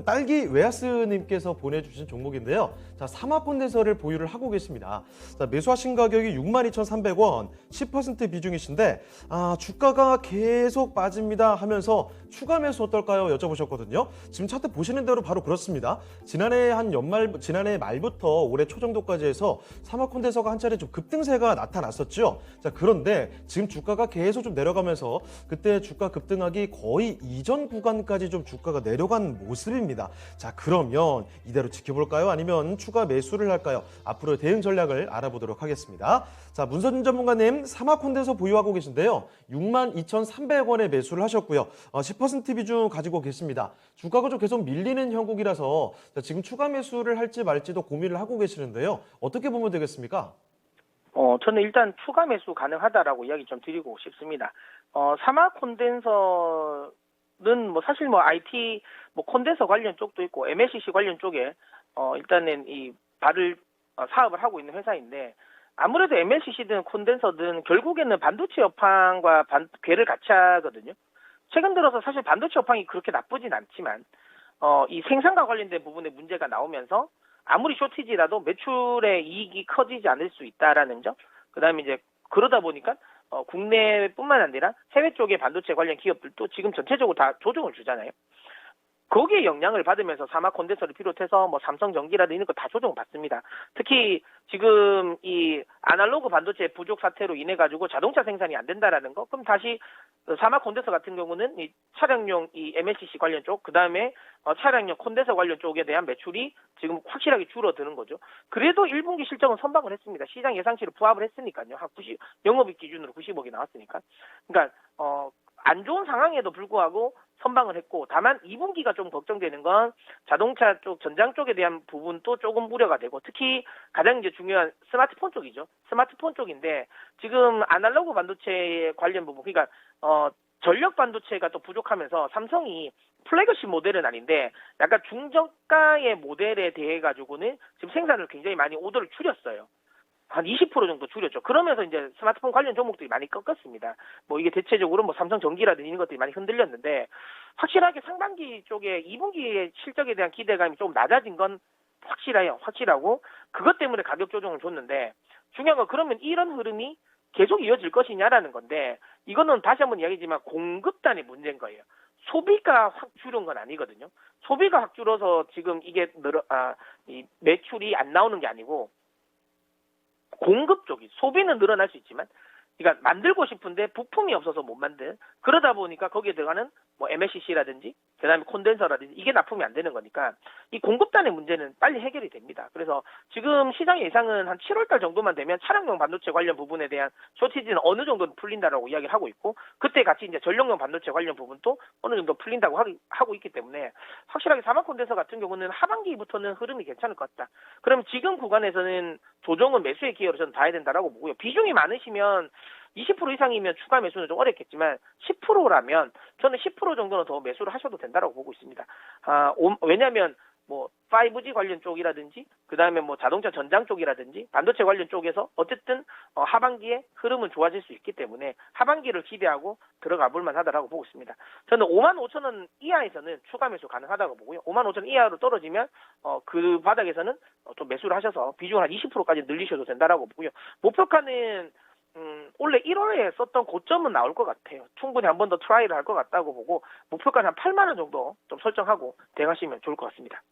딸기 웨하스님께서 보내주신 종목인데요. 자, 사마콘덴서를 보유를 하고 계십니다. 자, 매수하신 가격이 62,300원, 10% 비중이신데 주가가 계속 빠집니다 하면서 추가 매수 어떨까요? 여쭤보셨거든요. 지금 차트 보시는 대로 바로 그렇습니다. 지난해 말부터 올해 초 정도까지 해서 사마콘덴서가 한 차례 좀 급등세가 나타났었죠. 자, 그런데 지금 주가가 계속 좀 내려가면서 그때 주가 급등하기 거의 이전 구간까지 좀 주가가 내려간 모습입니다. 자, 그러면 이대로 지켜볼까요? 아니면 추가 매수를 할까요? 앞으로 대응 전략을 알아보도록 하겠습니다. 자, 문선준 전문가님, 사마콘덴서 보유하고 계신데요. 62,300원에 매수를 하셨고요. 10% 비중 가지고 계십니다. 주가가 좀 계속 밀리는 형국이라서 지금 추가 매수를 할지 말지도 고민을 하고 계시는데요. 어떻게 보면 되겠습니까? 저는 일단 추가 매수 가능하다라고 이야기 좀 드리고 싶습니다. 사마콘덴서는 사실 IT 콘덴서 관련 쪽도 있고 MLCC 관련 쪽에 일단은 사업을 하고 있는 회사인데, 아무래도 MLCC든 콘덴서든 결국에는 반도체 업황과 궤를 같이 하거든요. 최근 들어서 사실 반도체 업황이 그렇게 나쁘진 않지만 이 생산과 관련된 부분에 문제가 나오면서 아무리 쇼티지라도 매출의 이익이 커지지 않을 수 있다라는 점. 그다음에 이제 그러다 보니까 국내뿐만 아니라 해외 쪽의 반도체 관련 기업들도 지금 전체적으로 다 조정을 주잖아요. 거기에 영향을 받으면서 사마콘덴서를 비롯해서 삼성전기라든 이런 거 다 조정을 받습니다. 특히 지금 이 아날로그 반도체 부족 사태로 인해 가지고 자동차 생산이 안 된다라는 거, 그럼 다시 사마콘덴서 같은 경우는 이 차량용 이 MLCC 관련 쪽, 그 다음에 차량용 콘덴서 관련 쪽에 대한 매출이 지금 확실하게 줄어드는 거죠. 그래도 1분기 실적은 선방을 했습니다. 시장 예상치를 부합을 했으니까요. 한 90, 영업이익 기준으로 90억이 나왔으니까. 그러니까 안 좋은 상황에도 불구하고 선방을 했고, 다만 2분기가 좀 걱정되는 건 자동차 쪽, 전장 쪽에 대한 부분도 조금 우려가 되고, 특히 가장 이제 중요한 스마트폰 쪽이죠. 스마트폰 쪽인데 지금 아날로그 반도체 관련 부분, 그러니까 전력 반도체가 또 부족하면서 삼성이 플래그십 모델은 아닌데 약간 중저가의 모델에 대해 가지고는 지금 생산을 굉장히 많이 오더를 줄였어요. 한 20% 정도 줄였죠. 그러면서 이제 스마트폰 관련 종목들이 많이 꺾였습니다. 이게 대체적으로 삼성전기라든지 이런 것들이 많이 흔들렸는데, 확실하게 상반기 쪽에 2분기의 실적에 대한 기대감이 좀 낮아진 건 확실하고, 그것 때문에 가격 조정을 줬는데, 중요한 건 그러면 이런 흐름이 계속 이어질 것이냐라는 건데, 이거는 다시 한번 이야기지만 공급단의 문제인 거예요. 소비가 확 줄은 건 아니거든요. 소비가 확 줄어서 지금 이게 이 매출이 안 나오는 게 아니고, 공급 쪽이, 소비는 늘어날 수 있지만, 그러니까 만들고 싶은데 부품이 없어서 못 만든, 그러다 보니까 거기에 들어가는 MLCC라든지 그다음에 콘덴서라든지 이게 납품이 안 되는 거니까 이 공급단의 문제는 빨리 해결이 됩니다. 그래서 지금 시장 예상은 한 7월달 정도만 되면 차량용 반도체 관련 부분에 대한 쇼티지는 어느 정도는 풀린다라고 이야기를 하고 있고, 그때 같이 이제 전력용 반도체 관련 부분도 어느 정도 풀린다고 하고 있기 때문에 확실하게 사마콘덴서 같은 경우는 하반기부터는 흐름이 괜찮을 것 같다. 그럼 지금 구간에서는 조정은 매수의 기회로 저는 봐야 된다라고 보고요. 비중이 많으시면 20% 이상이면 추가 매수는 좀 어렵겠지만 10%라면 저는 10% 정도는 더 매수를 하셔도 된다라고 보고 있습니다. 왜냐하면 5G 관련 쪽이라든지 그다음에 자동차 전장 쪽이라든지 반도체 관련 쪽에서 어쨌든 하반기에 흐름은 좋아질 수 있기 때문에 하반기를 기대하고 들어가 볼 만하다라고 보고 있습니다. 저는 55,000원 이하에서는 추가 매수 가능하다고 보고요. 55,000원 이하로 떨어지면 그 바닥에서는 좀 매수를 하셔서 비중을 한 20%까지 늘리셔도 된다라고 보고요. 목표가는 원래 1월에 썼던 고점은 나올 것 같아요. 충분히 한 번 더 트라이를 할 것 같다고 보고, 목표가는 한 8만 원 정도 좀 설정하고 대응하시면 좋을 것 같습니다.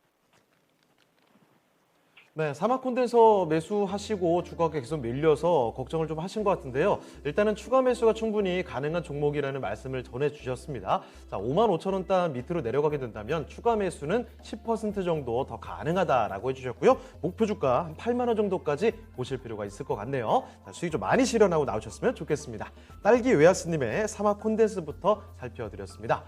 네, 사마콘덴서 매수하시고 주가가 계속 밀려서 걱정을 좀 하신 것 같은데요. 일단은 추가 매수가 충분히 가능한 종목이라는 말씀을 전해주셨습니다. 자, 55,000원 밑으로 내려가게 된다면 추가 매수는 10% 정도 더 가능하다라고 해주셨고요. 목표 주가 한 8만 원 정도까지 보실 필요가 있을 것 같네요. 자, 수익 좀 많이 실현하고 나오셨으면 좋겠습니다. 딸기 웨하스님의 사마콘덴서부터 살펴드렸습니다.